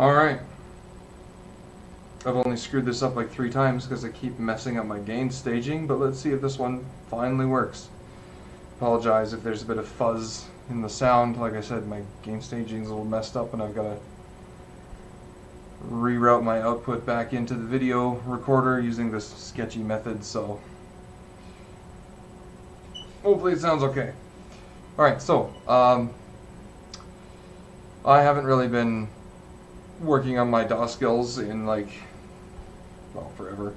Alright. I've only screwed this up like 3 times because I keep messing up my gain staging, but let's see if this one finally works. Apologize if there's a bit of fuzz in the sound. Like I said, my gain staging's a little messed up and I've got to reroute my output back into the video recorder using this sketchy method, so hopefully it sounds okay. Alright, so I haven't really been working on my DAW skills in forever.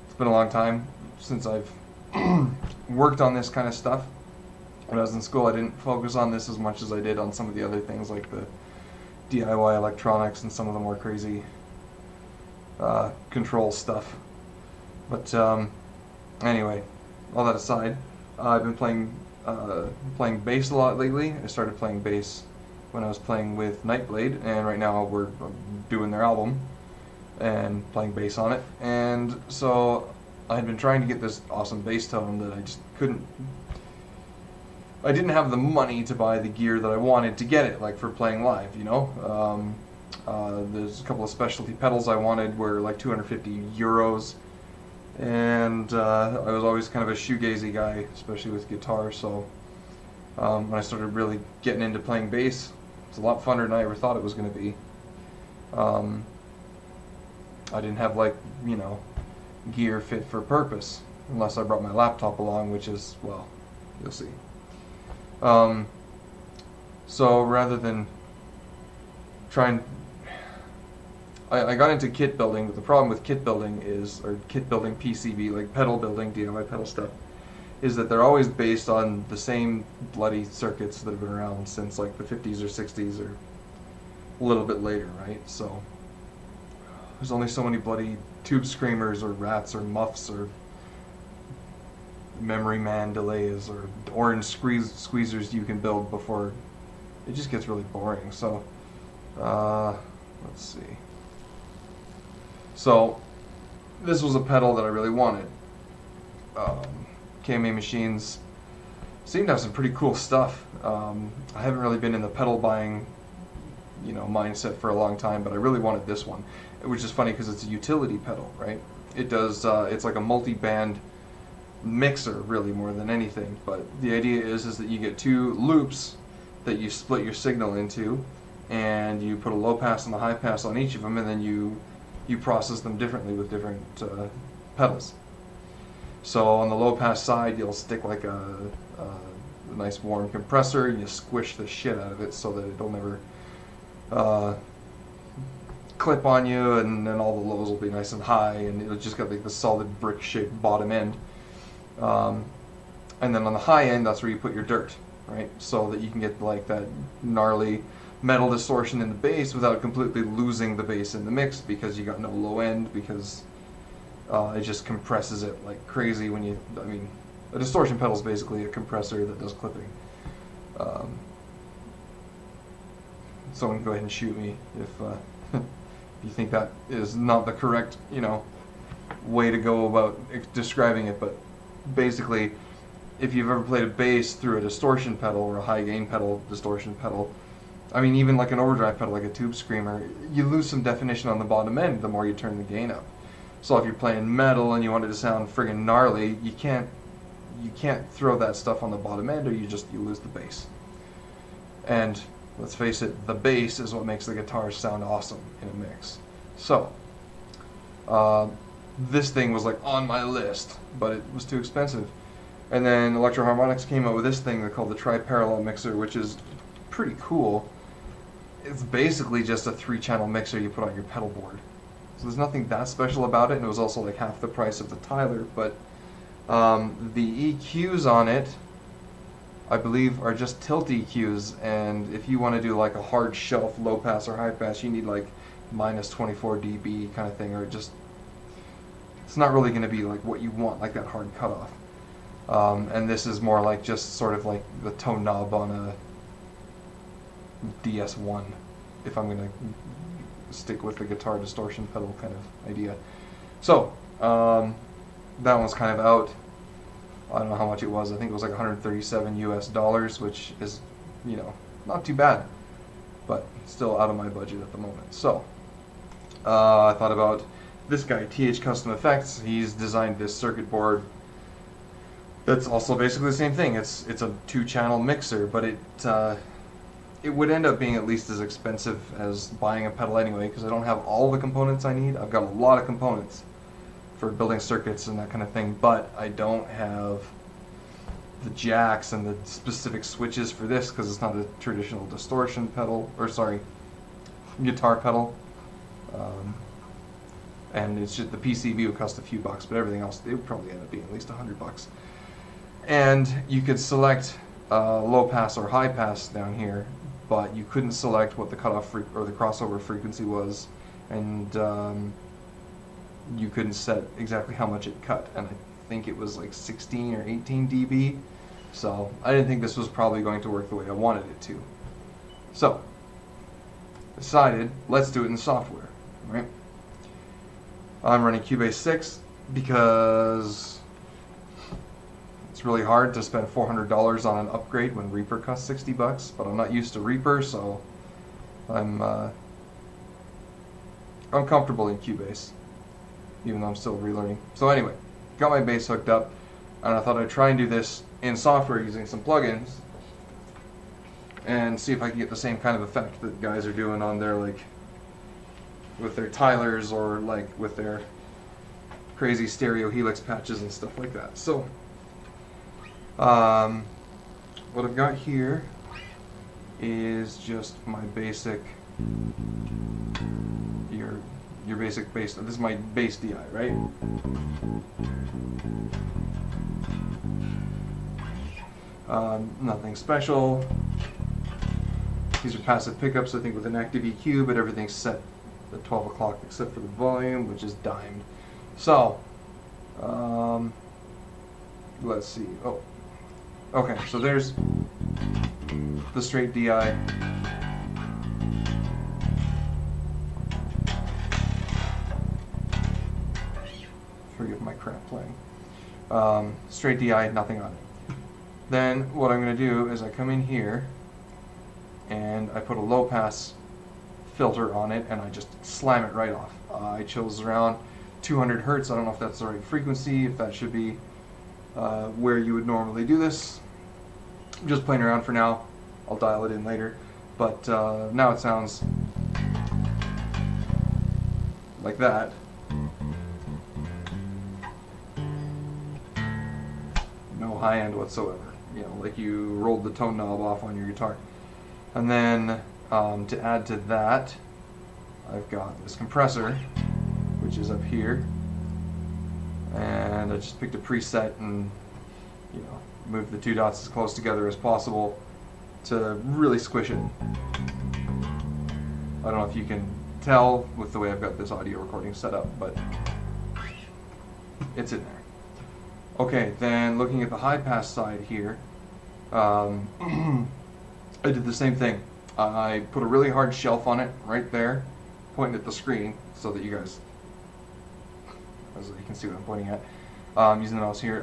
It's been a long time since I've worked on this kind of stuff. When I was in school, I didn't focus on this as much as I did on some of the other things like the DIY electronics and some of the more crazy control stuff. But anyway, all that aside, I've been playing bass a lot lately. I started playing bass when I was playing with Nightblade, and right now we're doing their album and playing bass on it. And so I had been trying to get this awesome bass tone that I just couldn't. I didn't have the money to buy the gear that I wanted to get it, like for playing live, you know. There's a couple of specialty pedals I wanted were like 250 euros, and I was always kind of a shoegazy guy, especially with guitar, so when I started really getting into playing bass, it's a lot funner than I ever thought it was going to be. I didn't have, like, you know, gear fit for purpose, unless I brought my laptop along, which is, well, you'll see. So rather than trying, I got into kit building, but the problem with kit building is, or kit building PCB, like pedal building, DIY pedal stuff, is that they're always based on the same bloody circuits that have been around since like the 50s or 60s or a little bit later, right? So there's only so many bloody tube screamers or rats or muffs or memory man delays or orange squeezers you can build before it just gets really boring. So let's see. So this was a pedal that I really wanted. KMA Machines seem to have some pretty cool stuff. I haven't really been in the pedal buying, you know, mindset for a long time, but I really wanted this one, which is funny because it's a utility pedal, right? It does. It's like a multi-band mixer, really, more than anything. But the idea is that you get 2 loops that you split your signal into, and you put a low pass and a high pass on each of them, and then you process them differently with different pedals. So on the low pass side, you'll stick like a nice warm compressor, and you squish the shit out of it so that it'll never clip on you, and then all the lows will be nice and high, and it'll just got like the solid brick-shaped bottom end. And then on the high end, that's where you put your dirt, right? So that you can get like that gnarly metal distortion in the bass without completely losing the bass in the mix, because you got no low end, because it just compresses it like crazy when you, I mean, a distortion pedal is basically a compressor that does clipping. Someone go ahead and shoot me if you think that is not the correct, you know, way to go about describing it, but basically, if you've ever played a bass through a distortion pedal or a high gain pedal, distortion pedal, I mean, even like an overdrive pedal, like a tube screamer, you lose some definition on the bottom end the more you turn the gain up. So if you're playing metal and you want it to sound friggin' gnarly, you can't throw that stuff on the bottom end, or you lose the bass. And let's face it, the bass is what makes the guitar sound awesome in a mix. So this thing was like on my list, but it was too expensive. And then Electro Harmonix came out with this thing called the Tri-Parallel Mixer, which is pretty cool. It's basically just a 3-channel mixer you put on your pedal board. So there's nothing that special about it, and it was also like half the price of the Tyler, but the EQs on it, I believe, are just tilt EQs, and if you want to do like a hard shelf low pass or high pass, you need like minus 24 dB kind of thing, or just, it's not really going to be like what you want, like that hard cutoff. And this is more like just sort of like the tone knob on a DS1, if I'm going to stick with the guitar distortion pedal kind of idea. So that one's kind of out. I don't know how much it was. I think it was like $137 US, which is, you know, not too bad. but still out of my budget at the moment. So I thought about this guy, TH Custom Effects. He's designed this circuit board that's also basically the same thing. It's a 2-channel mixer, but it would end up being at least as expensive as buying a pedal anyway, because I don't have all the components I need. I've got a lot of components for building circuits and that kind of thing, but I don't have the jacks and the specific switches for this because it's not a traditional distortion pedal, or sorry, guitar pedal. And it's just the PCB would cost a few bucks, but everything else, it would probably end up being at least $100. And you could select low pass or high pass down here, but you couldn't select what the cutoff or the crossover frequency was, and you couldn't set exactly how much it cut, and I think it was like 16 or 18 dB. So I didn't think this was probably going to work the way I wanted it to. So decided, let's do it in software, right? I'm running Cubase 6 because it's really hard to spend $400 on an upgrade when Reaper costs $60, but I'm not used to Reaper, so I'm comfortable in Cubase, even though I'm still relearning. So anyway, got my bass hooked up, and I thought I'd try and do this in software using some plugins and see if I can get the same kind of effect that guys are doing on their, like, with their Tylers or like with their crazy stereo Helix patches and stuff like that. So what I've got here is just my basic your basic bass. This is my bass DI, right? Nothing special. These are passive pickups, I think, with an active EQ, but everything's set at 12 o'clock except for the volume, which is dimed. So, let's see. Oh, okay, so there's the straight DI. Forgive my crap playing. Straight DI, nothing on it. Then what I'm going to do is I come in here and I put a low pass filter on it and I just slam it right off. I chose around 200 hertz. I don't know if that's the right frequency, if that should be where you would normally do this. I'm just playing around for now. I'll dial it in later. But now it sounds like that. No high end whatsoever. You know, like you rolled the tone knob off on your guitar. And then to add to that, I've got this compressor, which is up here, and I just picked a preset and, you know, moved the two dots as close together as possible to really squish it. I don't know if you can tell with the way I've got this audio recording set up, but it's in there. Okay, then looking at the high pass side here, I did the same thing. I put a really hard shelf on it right there, pointing at the screen so that you guys, as you can see what I'm pointing at. Using the mouse here,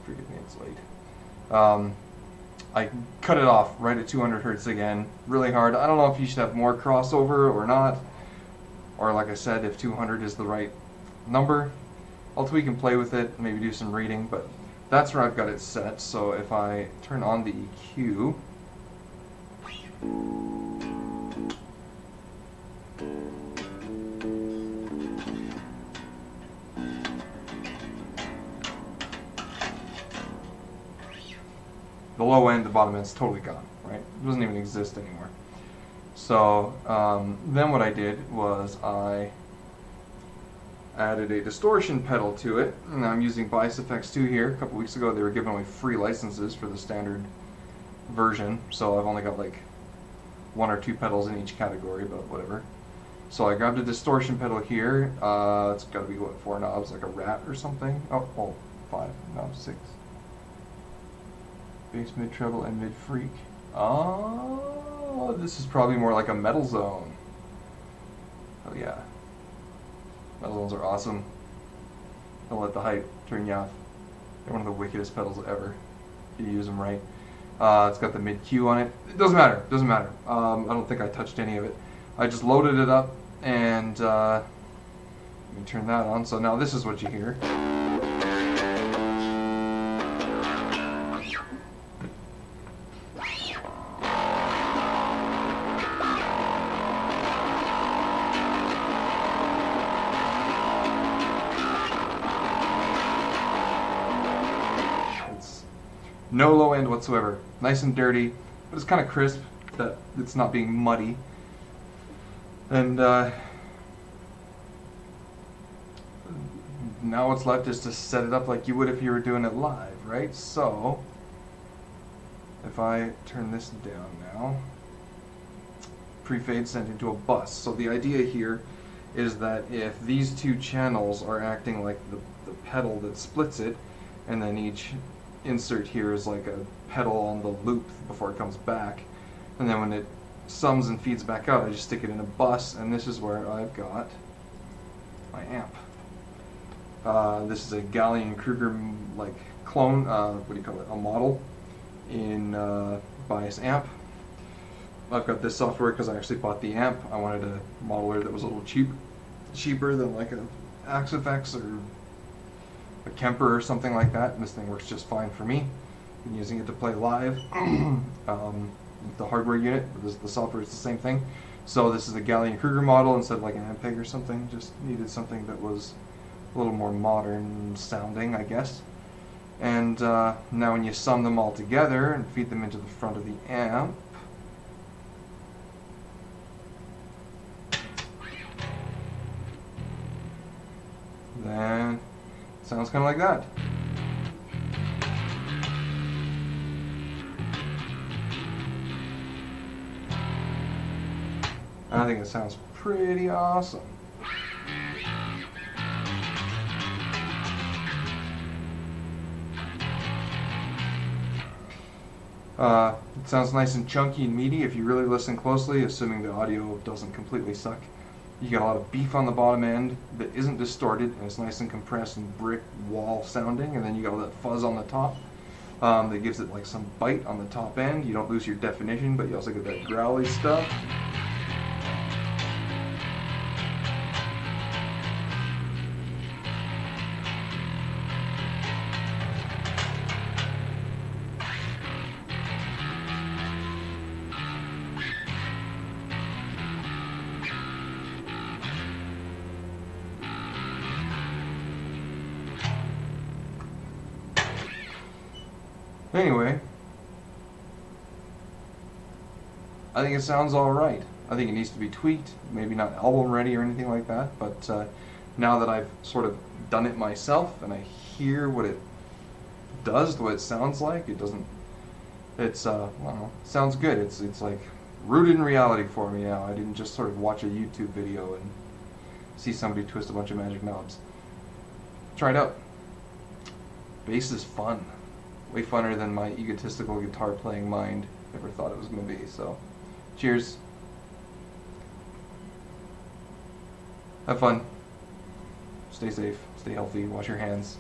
forgive me, it's late. I cut it off right at 200 hertz again, really hard. I don't know if you should have more crossover or not, or like I said, if 200 is the right number. I'll tweak and play with it, maybe do some reading, but that's where I've got it set. So if I turn on the EQ, the low end, the bottom end's totally gone, right? It doesn't even exist anymore. So then what I did was I added a distortion pedal to it, and I'm using Bias Effects 2 here. A couple weeks ago they were giving away free licenses for the standard version, so I've only got like 1 or 2 pedals in each category, but whatever. So I grabbed a distortion pedal here. It's got to be, what, 4 knobs, like a rat or something? Oh, 5 knobs, 6. Bass, mid, treble, and mid freak. Oh, this is probably more like a metal zone. Oh yeah. Metal zones are awesome. Don't let the hype turn you off. They're one of the wickedest pedals ever, if you use them right. It's got the mid Q on it. It doesn't matter. Doesn't matter. I don't think I touched any of it. I just loaded it up, and let me turn that on. So now this is what you hear. No low end whatsoever. Nice and dirty, but it's kind of crisp, that it's not being muddy. And now what's left is to set it up like you would if you were doing it live, right? So, if I turn this down now, pre-fade sent into a bus. So the idea here is that if these two channels are acting like the pedal that splits it, and then each insert here is like a pedal on the loop before it comes back, and then when it sums and feeds back out, I just stick it in a bus, and this is where I've got my amp. This is a Gallian-Kruger like clone, what do you call it, a model in bias amp. I've got this software because I actually bought the amp. I wanted a modeler that was a little cheaper than like a Axifex or a Kemper or something like that, and this thing works just fine for me. Been using it to play live. The hardware unit, the software is the same thing. So this is a Gallian-Kruger model instead of like an Ampeg or something. Just needed something that was a little more modern sounding, I guess. And now when you sum them all together and feed them into the front of the amp, then it sounds kind of like that. I think it sounds pretty awesome. It sounds nice and chunky and meaty if you really listen closely, assuming the audio doesn't completely suck. You got a lot of beef on the bottom end that isn't distorted, and it's nice and compressed and brick wall sounding, and then you got all that fuzz on the top that gives it like some bite on the top end. You don't lose your definition, but you also get that growly stuff. Anyway, I think it sounds alright. I think it needs to be tweaked, maybe not album ready or anything like that, but now that I've sort of done it myself and I hear what it does, what it sounds like, it doesn't, it's, I don't know, it sounds good. It's like rooted in reality for me now. I didn't just sort of watch a YouTube video and see somebody twist a bunch of magic knobs. Try it out. Bass is fun. Way funner than my egotistical guitar playing mind ever thought it was going to be. So, cheers. Have fun. Stay safe. Stay healthy. Wash your hands.